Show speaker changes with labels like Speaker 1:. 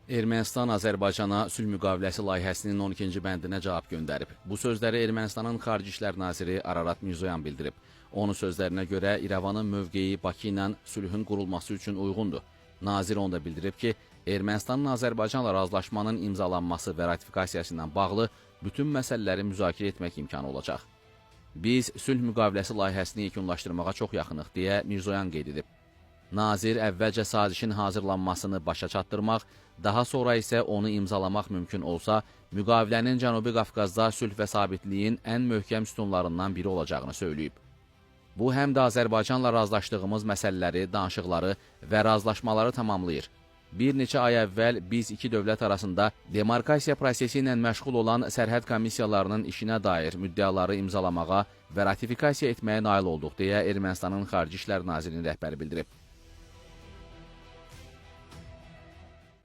Speaker 1: Ermənistan Azərbaycana sülh müqaviləsi layihəsinin 12-ci bəndinə cavab göndərib. Bu sözləri Ermənistanın Xarici İşlər naziri Ararat Mirzoyan bildirib. Onun sözlərinə görə İrəvanın mövqeyi Bakı ilə sülhün qurulması üçün uyğundur. Nazir onu da bildirib ki, Ermənistanın Azərbaycanla razılaşmanın imzalanması və ratifikasiyası ilə bağlı bütün məsələləri müzakirə etmək imkanı olacaq. Biz sülh müqaviləsi layihəsini yekunlaşdırmağa çox yaxınıq, deyə Mirzoyan qeyd edib. Nazir əvvəlcə sazişin hazırlanmasını başa çatdırmaq, daha sonra isə onu imzalamaq mümkün olsa, müqavilənin Cənubi Qafqazda sülh və sabitliyin ən möhkəm sütunlarından biri olacağını söyləyib. Bu, həm də Azərbaycanla razılaşdığımız məsələləri, danışıqları və razılaşmaları tamamlayır. Bir neçə ay əvvəl biz iki dövlət arasında demarkasiya prosesi ilə məşğul olan sərhəd komissiyalarının işinə dair müddəaları imzalamağa və ratifikasiya etməyə nail olduq, deyə Ermənistanın Xarici İşlər Nazirinin rəhbəri bildirib.